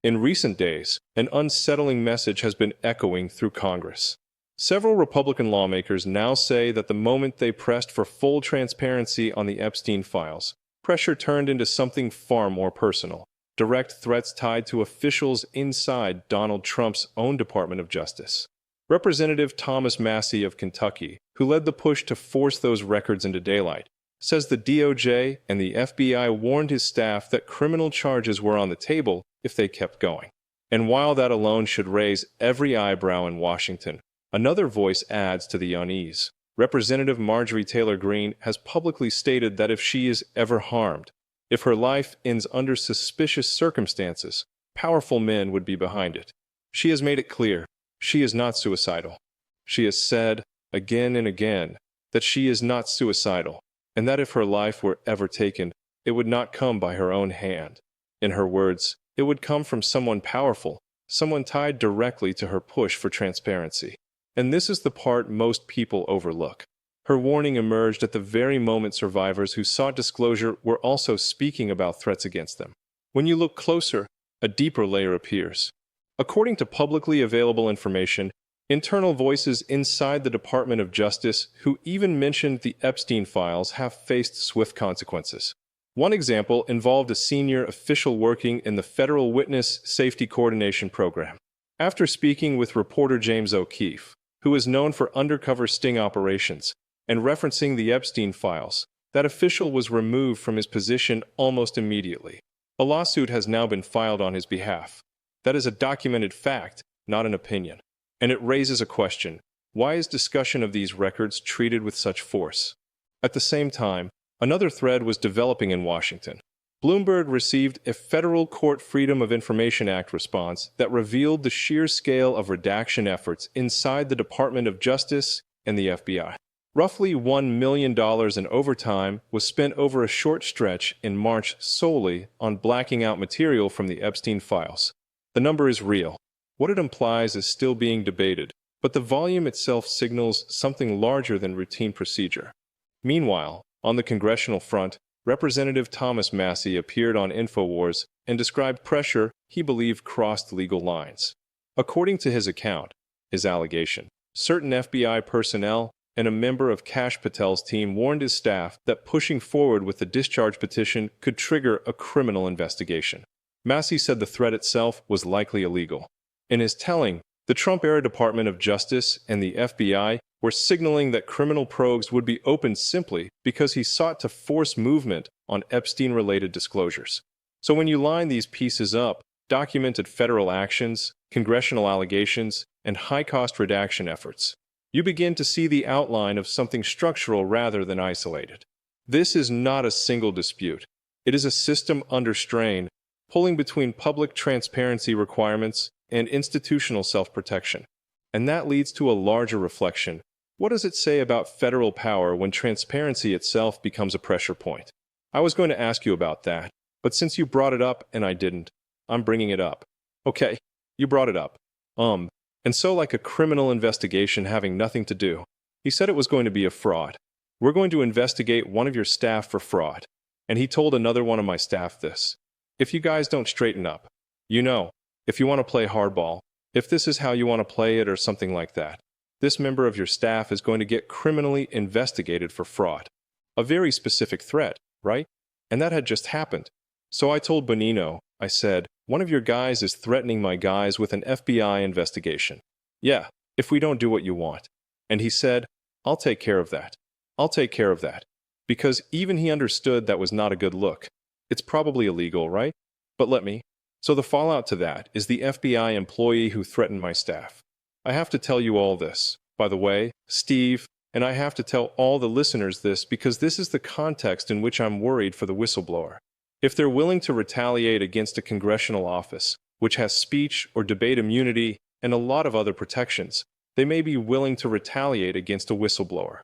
In recent days, an unsettling message has been echoing through Congress. Several Republican lawmakers now say that the moment they pressed for full transparency on the Epstein files, pressure turned into something far more personal. Direct threats tied to officials inside Donald Trump's own Department of Justice. Representative Thomas Massie of Kentucky, who led the push to force those records into daylight, says the DOJ and the FBI warned his staff that criminal charges were on the table if they kept going. And while that alone should raise every eyebrow in Washington, another voice adds to the unease. Representative Marjorie Taylor Greene has publicly stated that if she is ever harmed, if her life ends under suspicious circumstances, powerful men would be behind it. She has made it clear she is not suicidal. She has said, again and again, that she is not suicidal, and that if her life were ever taken, it would not come by her own hand. In her words, it would come from someone powerful, someone tied directly to her push for transparency. And this is the part most people overlook. Her warning emerged at the very moment survivors who sought disclosure were also speaking about threats against them. When you look closer, a deeper layer appears. According to publicly available information, internal voices inside the Department of Justice who even mentioned the Epstein files have faced swift consequences. One example involved a senior official working in the Federal Witness Safety Coordination Program. After speaking with reporter James O'Keefe, who is known for undercover sting operations, and referencing the Epstein files, that official was removed from his position almost immediately. A lawsuit has now been filed on his behalf. That is a documented fact, not an opinion. And it raises a question: why is discussion of these records treated with such force? At the same time, another thread was developing in Washington. Bloomberg received a Federal Court Freedom of Information Act response that revealed the sheer scale of redaction efforts inside the Department of Justice and the FBI. Roughly $1 million in overtime was spent over a short stretch in March solely on blacking out material from the Epstein files. The number is real. What it implies is still being debated, but the volume itself signals something larger than routine procedure. Meanwhile, on the congressional front, Representative Thomas Massie appeared on InfoWars and described pressure he believed crossed legal lines. According to his account, his allegation, certain FBI personnel and a member of Kash Patel's team warned his staff that pushing forward with the discharge petition could trigger a criminal investigation. Massie said the threat itself was likely illegal. In his telling, the Trump-era Department of Justice and the FBI were signaling that criminal probes would be opened simply because he sought to force movement on Epstein-related disclosures. So when you line these pieces up, documented federal actions, congressional allegations, and high-cost redaction efforts, you begin to see the outline of something structural rather than isolated. This is not a single dispute. It is a system under strain, pulling between public transparency requirements and institutional self-protection. And that leads to a larger reflection. What does it say about federal power when transparency itself becomes a pressure point? I was going to ask you about that, but since you brought it up and I didn't, I'm bringing it up. Okay, you brought it up. And so like a criminal investigation having nothing to do, he said it was going to be a fraud. We're going to investigate one of your staff for fraud. And he told another one of my staff this: if you guys don't straighten up, if you want to play hardball, if this is how you want to play it or something like that, this member of your staff is going to get criminally investigated for fraud. A very specific threat, right? And that had just happened. So I told Bonino, I said, one of your guys is threatening my guys with an FBI investigation. Yeah, if we don't do what you want. And he said, I'll take care of that. I'll take care of that. Because even he understood that was not a good look. It's probably illegal, right? But let me. So the fallout to that is the FBI employee who threatened my staff. I have to tell you all this, by the way, Steve, and I have to tell all the listeners this because this is the context in which I'm worried for the whistleblower. If they're willing to retaliate against a congressional office, which has speech or debate immunity and a lot of other protections, they may be willing to retaliate against a whistleblower.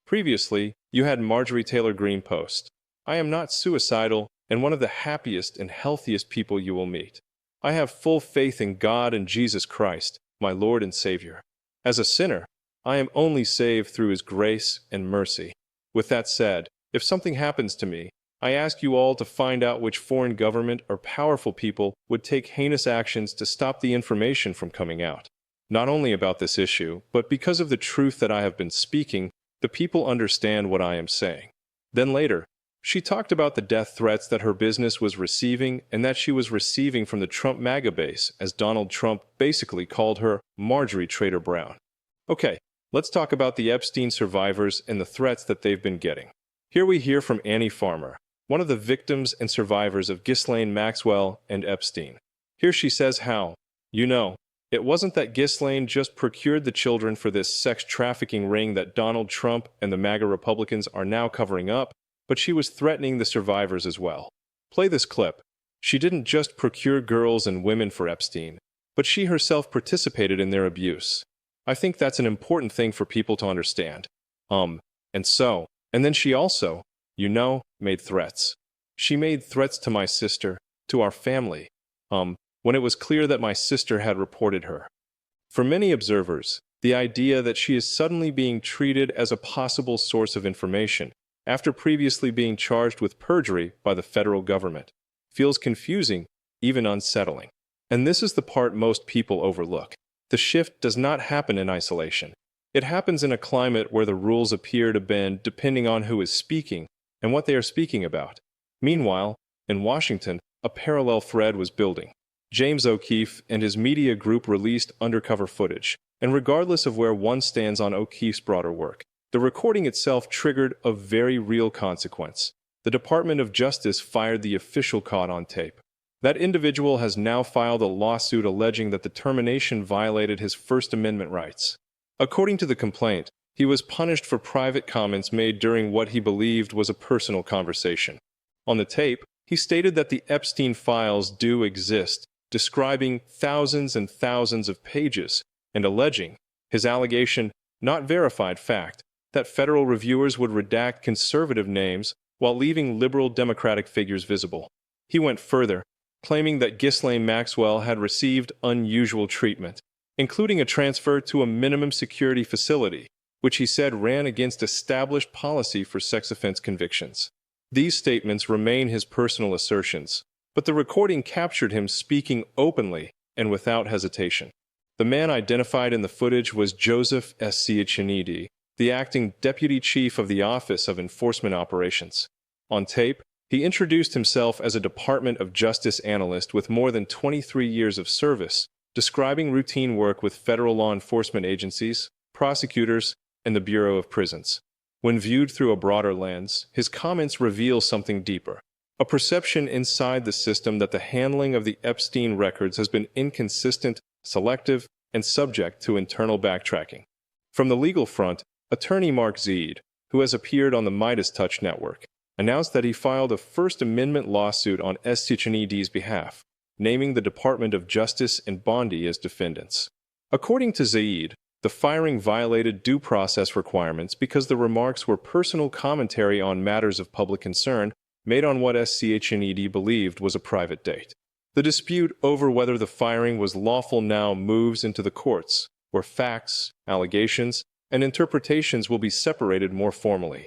Previously, you had Marjorie Taylor Greene post, I am not suicidal and one of the happiest and healthiest people you will meet. I have full faith in God and Jesus Christ, my Lord and Savior. As a sinner, I am only saved through His grace and mercy. With that said, if something happens to me, I ask you all to find out which foreign government or powerful people would take heinous actions to stop the information from coming out. Not only about this issue, but because of the truth that I have been speaking, the people understand what I am saying. Then later, she talked about the death threats that her business was receiving and that she was receiving from the Trump MAGA base, as Donald Trump basically called her Marjorie Trader Brown. Okay, let's talk about the Epstein survivors and the threats that they've been getting. Here we hear from Annie Farmer, one of the victims and survivors of Ghislaine Maxwell and Epstein. Here she says how, it wasn't that Ghislaine just procured the children for this sex trafficking ring that Donald Trump and the MAGA Republicans are now covering up, but she was threatening the survivors as well. Play this clip. She didn't just procure girls and women for Epstein, but she herself participated in their abuse. I think that's an important thing for people to understand. And then she also, made threats. She made threats to my sister, to our family, when it was clear that my sister had reported her. For many observers, the idea that she is suddenly being treated as a possible source of information, after previously being charged with perjury by the federal government, feels confusing, even unsettling. And this is the part most people overlook. The shift does not happen in isolation. It happens in a climate where the rules appear to bend depending on who is speaking and what they are speaking about. Meanwhile, in Washington, a parallel thread was building. James O'Keefe and his media group released undercover footage, and regardless of where one stands on O'Keefe's broader work, the recording itself triggered a very real consequence. The Department of Justice fired the official caught on tape. That individual has now filed a lawsuit alleging that the termination violated his First Amendment rights. According to the complaint, he was punished for private comments made during what he believed was a personal conversation. On the tape, he stated that the Epstein files do exist, describing thousands and thousands of pages, and alleging, his allegation, not verified fact, that federal reviewers would redact conservative names while leaving liberal Democratic figures visible. He went further, claiming that Ghislaine Maxwell had received unusual treatment, including a transfer to a minimum security facility, which he said ran against established policy for sex offense convictions. These statements remain his personal assertions, but the recording captured him speaking openly and without hesitation. The man identified in the footage was Joseph Sciacchini, the acting deputy chief of the Office of Enforcement Operations. On tape, he introduced himself as a Department of Justice analyst with more than 23 years of service, describing routine work with federal law enforcement agencies, prosecutors, and the Bureau of Prisons. When viewed through a broader lens, his comments reveal something deeper. A perception inside the system that the handling of the Epstein records has been inconsistent, selective, and subject to internal backtracking. From the legal front, attorney Mark Zeid, who has appeared on the Midas Touch network, announced that he filed a First Amendment lawsuit on Sciacchini's behalf, naming the Department of Justice and Bondi as defendants. According to Zeid, the firing violated due process requirements because the remarks were personal commentary on matters of public concern made on what Sciacchini believed was a private date. The dispute over whether the firing was lawful now moves into the courts, where facts, allegations, and interpretations will be separated more formally.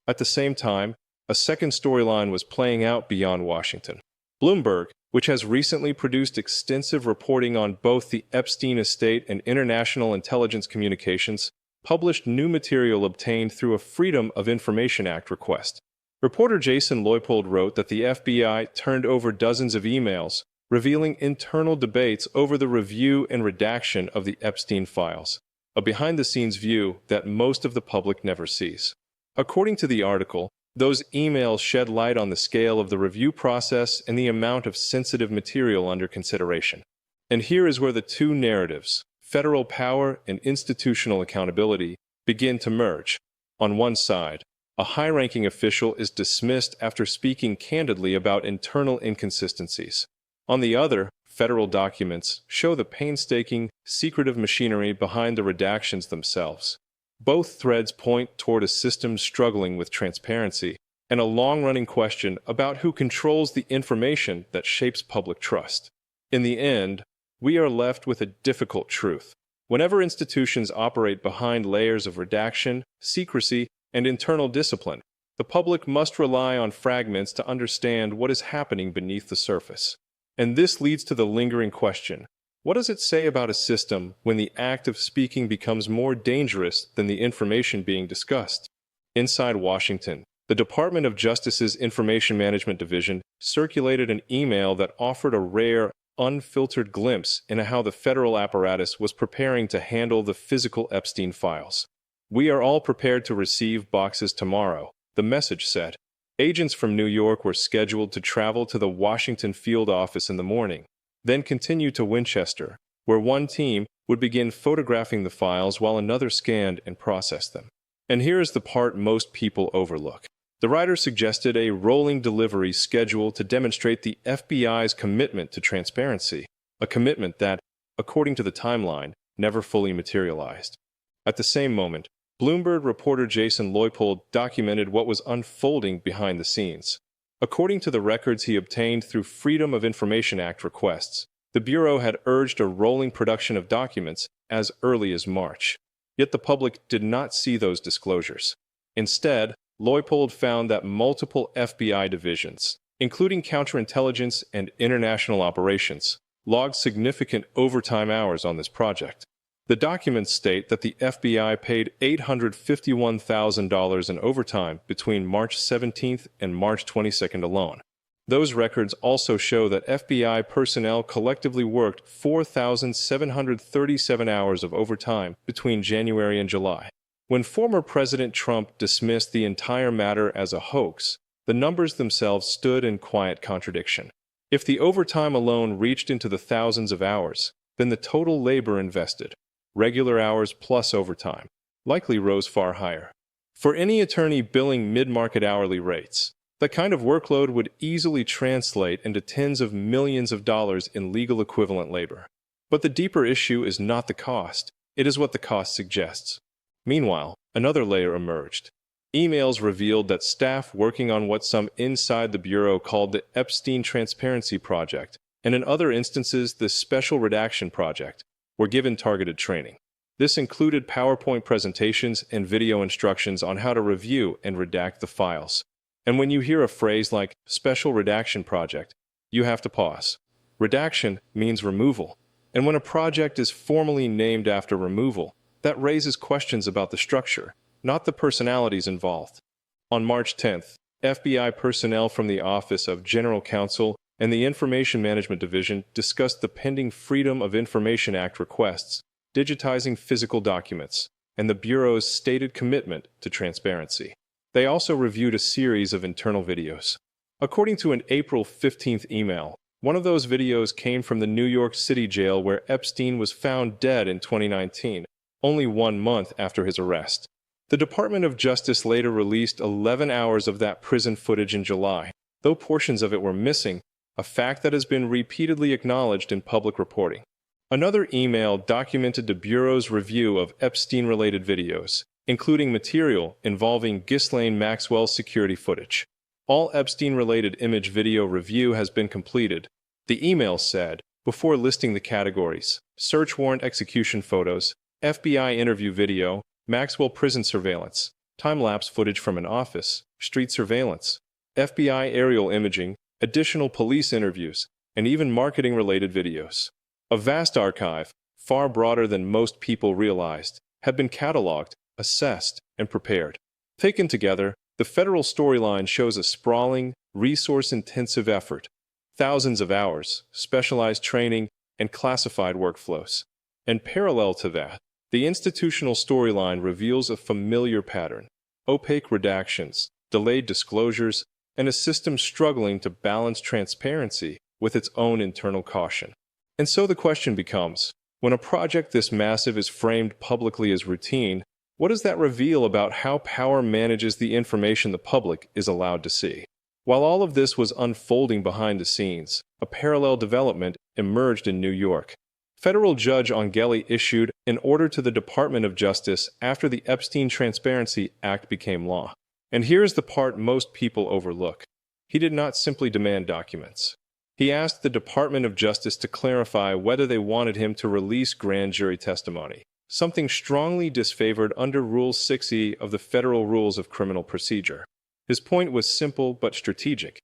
At the same time, a second storyline was playing out beyond Washington. Bloomberg, which has recently produced extensive reporting on both the Epstein estate and international intelligence communications, published new material obtained through a Freedom of Information Act request. Reporter Jason Leupold wrote that the FBI turned over dozens of emails, revealing internal debates over the review and redaction of the Epstein files, a behind-the-scenes view that most of the public never sees. According to the article, those emails shed light on the scale of the review process and the amount of sensitive material under consideration. And here is where the two narratives, federal power and institutional accountability, begin to merge. On one side, a high-ranking official is dismissed after speaking candidly about internal inconsistencies. On the other, federal documents show the painstaking, secretive machinery behind the redactions themselves. Both threads point toward a system struggling with transparency and a long-running question about who controls the information that shapes public trust. In the end, we are left with a difficult truth. Whenever institutions operate behind layers of redaction, secrecy, and internal discipline, The public must rely on fragments to understand what is happening beneath the surface. And this leads to the lingering question: what does it say about a system when the act of speaking becomes more dangerous than the information being discussed? Inside Washington, the Department of Justice's Information Management Division circulated an email that offered a rare, unfiltered glimpse into how the federal apparatus was preparing to handle the physical Epstein files. "We are all prepared to receive boxes tomorrow," the message said. Agents from New York were scheduled to travel to the Washington field office in the morning, then continue to Winchester, where one team would begin photographing the files while another scanned and processed them. And here is the part most people overlook. The writer suggested a rolling delivery schedule to demonstrate the FBI's commitment to transparency, a commitment that, according to the timeline, never fully materialized. At the same moment, Bloomberg reporter Jason Leupold documented what was unfolding behind the scenes. According to the records he obtained through Freedom of Information Act requests, the Bureau had urged a rolling production of documents as early as March. Yet the public did not see those disclosures. Instead, Leupold found that multiple FBI divisions, including counterintelligence and international operations, logged significant overtime hours on this project. The documents state that the FBI paid $851,000 in overtime between March 17th and March 22nd alone. Those records also show that FBI personnel collectively worked 4,737 hours of overtime between January and July. When former President Trump dismissed the entire matter as a hoax, the numbers themselves stood in quiet contradiction. If the overtime alone reached into the thousands of hours, then the total labor invested, regular hours plus overtime, likely rose far higher. For any attorney billing mid-market hourly rates, that kind of workload would easily translate into tens of millions of dollars in legal equivalent labor. But the deeper issue is not the cost, it is what the cost suggests. Meanwhile, another layer emerged. Emails revealed that staff working on what some inside the Bureau called the Epstein Transparency Project, and in other instances the Special Redaction Project, were given targeted training. This included PowerPoint presentations and video instructions on how to review and redact the files. And when you hear a phrase like Special Redaction Project, you have to pause. Redaction means removal, and when a project is formally named after removal, that raises questions about the structure, not the personalities involved. On March 10th, FBI personnel from the Office of General Counsel and the Information Management Division discussed the pending Freedom of Information Act requests, digitizing physical documents, and the Bureau's stated commitment to transparency. They also reviewed a series of internal videos. According to an April 15th email, one of those videos came from the New York City jail where Epstein was found dead in 2019, only 1 month after his arrest. The Department of Justice later released 11 hours of that prison footage in July, though portions of it were missing, a fact that has been repeatedly acknowledged in public reporting. Another email documented the Bureau's review of Epstein-related videos, including material involving Ghislaine Maxwell's security footage. All Epstein-related image video review has been completed, the email said, before listing the categories: search warrant execution photos, FBI interview video, Maxwell prison surveillance, time-lapse footage from an office, street surveillance, FBI aerial imaging, additional police interviews, and even marketing-related videos. A vast archive, far broader than most people realized, had been cataloged, assessed, and prepared. Taken together, the federal storyline shows a sprawling, resource-intensive effort, thousands of hours, specialized training, and classified workflows. And parallel to that, the institutional storyline reveals a familiar pattern: opaque redactions, delayed disclosures, and a system struggling to balance transparency with its own internal caution. And so the question becomes, when a project this massive is framed publicly as routine, what does that reveal about how power manages the information the public is allowed to see? While all of this was unfolding behind the scenes, a parallel development emerged in New York. Federal Judge Angeli issued an order to the Department of Justice after the Epstein Transparency Act became law. And here's the part most people overlook. He did not simply demand documents. He asked the Department of Justice to clarify whether they wanted him to release grand jury testimony, something strongly disfavored under Rule 6E of the Federal Rules of Criminal Procedure. His point was simple but strategic.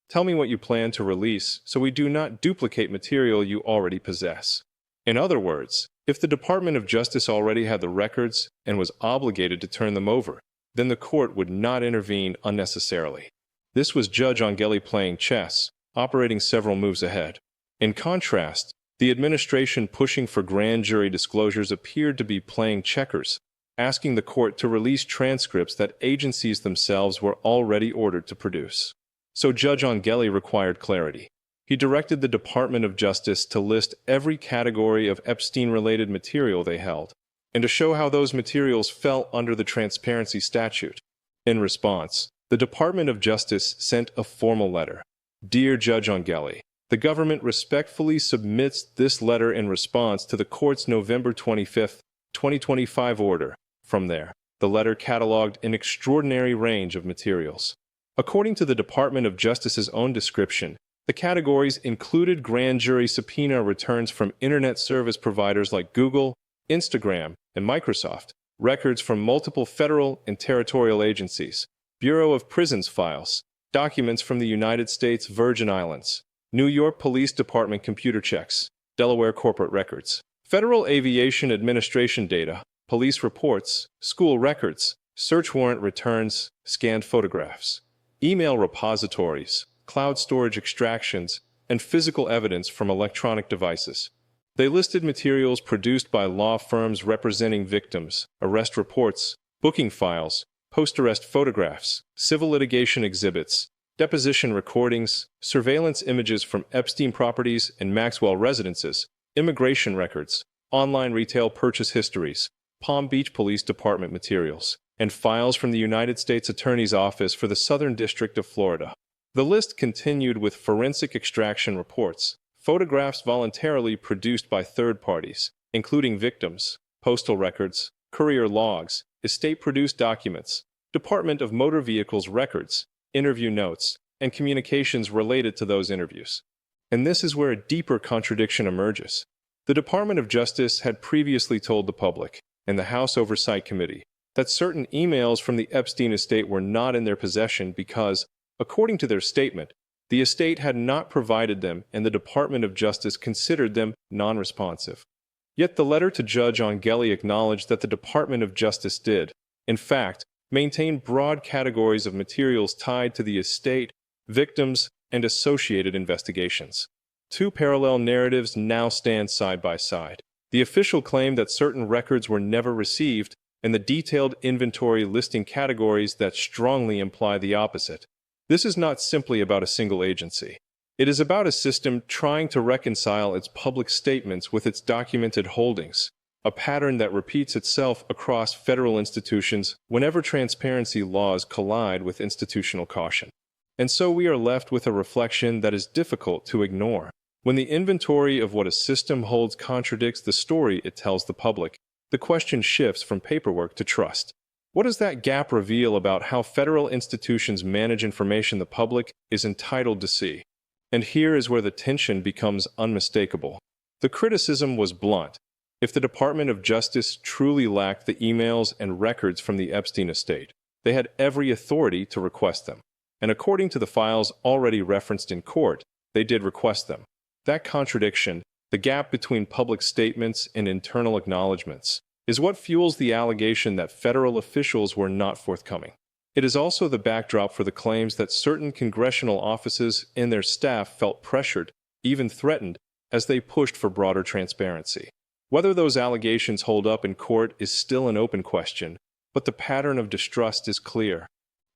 Tell me what you plan to release so we do not duplicate material you already possess. In other words, if the Department of Justice already had the records and was obligated to turn them over, then the court would not intervene unnecessarily. This was Judge Angeli playing chess, operating several moves ahead. In contrast, the administration pushing for grand jury disclosures appeared to be playing checkers, asking the court to release transcripts that agencies themselves were already ordered to produce. So Judge Angeli required clarity. He directed the Department of Justice to list every category of Epstein-related material they held, and to show how those materials fell under the transparency statute. In response, the Department of Justice sent a formal letter. Dear Judge Angeli, the government respectfully submits this letter in response to the court's November 25, 2025 order. From there, the letter cataloged an extraordinary range of materials. According to the Department of Justice's own description, the categories included grand jury subpoena returns from internet service providers like Google, Instagram, and Microsoft, records from multiple federal and territorial agencies, Bureau of Prisons files, documents from the United States Virgin Islands, New York Police Department computer checks, Delaware corporate records, Federal Aviation Administration data, police reports, school records, search warrant returns, scanned photographs, email repositories, cloud storage extractions, and physical evidence from electronic devices. They listed materials produced by law firms representing victims, arrest reports, booking files, post-arrest photographs, civil litigation exhibits, deposition recordings, surveillance images from Epstein properties and Maxwell residences, immigration records, online retail purchase histories, Palm Beach Police Department materials, and files from the United States Attorney's Office for the Southern District of Florida. The list continued with forensic extraction reports, photographs voluntarily produced by third parties, including victims, postal records, courier logs, estate-produced documents, Department of Motor Vehicles records, interview notes, and communications related to those interviews. And this is where a deeper contradiction emerges. The Department of Justice had previously told the public, and the House Oversight Committee, that certain emails from the Epstein estate were not in their possession because, according to their statement, the estate had not provided them and the Department of Justice considered them non-responsive. Yet the letter to Judge Angeli acknowledged that the Department of Justice did, in fact, maintain broad categories of materials tied to the estate, victims, and associated investigations. Two parallel narratives now stand side by side. The official claim that certain records were never received, and the detailed inventory listing categories that strongly imply the opposite. This is not simply about a single agency. It is about a system trying to reconcile its public statements with its documented holdings, a pattern that repeats itself across federal institutions whenever transparency laws collide with institutional caution. And so we are left with a reflection that is difficult to ignore. When the inventory of what a system holds contradicts the story it tells the public, the question shifts from paperwork to trust. What does that gap reveal about how federal institutions manage information the public is entitled to see? And here is where the tension becomes unmistakable. The criticism was blunt. If the Department of Justice truly lacked the emails and records from the Epstein estate, they had every authority to request them. And according to the files already referenced in court, they did request them. That contradiction, the gap between public statements and internal acknowledgments, is what fuels the allegation that federal officials were not forthcoming. It is also the backdrop for the claims that certain congressional offices and their staff felt pressured, even threatened, as they pushed for broader transparency. Whether those allegations hold up in court is still an open question, but the pattern of distrust is clear.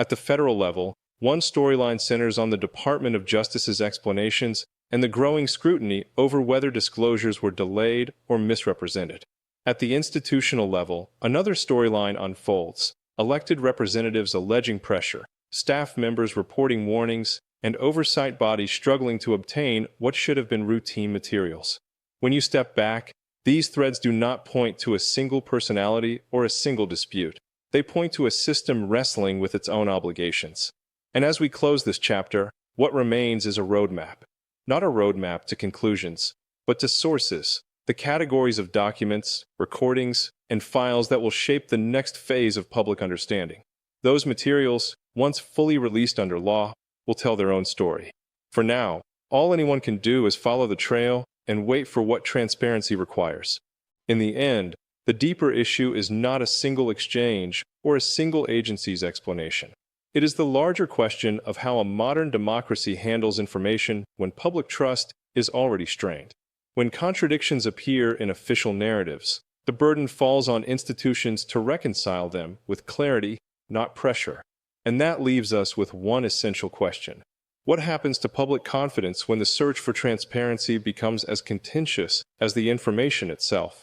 At the federal level, one storyline centers on the Department of Justice's explanations and the growing scrutiny over whether disclosures were delayed or misrepresented. At the institutional level, another storyline unfolds: elected representatives alleging pressure, staff members reporting warnings, and oversight bodies struggling to obtain what should have been routine materials. When you step back, these threads do not point to a single personality or a single dispute. They point to a system wrestling with its own obligations. And as we close this chapter, what remains is a roadmap. Not a roadmap to conclusions, but to sources, the categories of documents, recordings, and files that will shape the next phase of public understanding. Those materials, once fully released under law, will tell their own story. For now, all anyone can do is follow the trail and wait for what transparency requires. In the end, the deeper issue is not a single exchange or a single agency's explanation. It is the larger question of how a modern democracy handles information when public trust is already strained. When contradictions appear in official narratives, the burden falls on institutions to reconcile them with clarity, not pressure. And that leaves us with one essential question. What happens to public confidence when the search for transparency becomes as contentious as the information itself?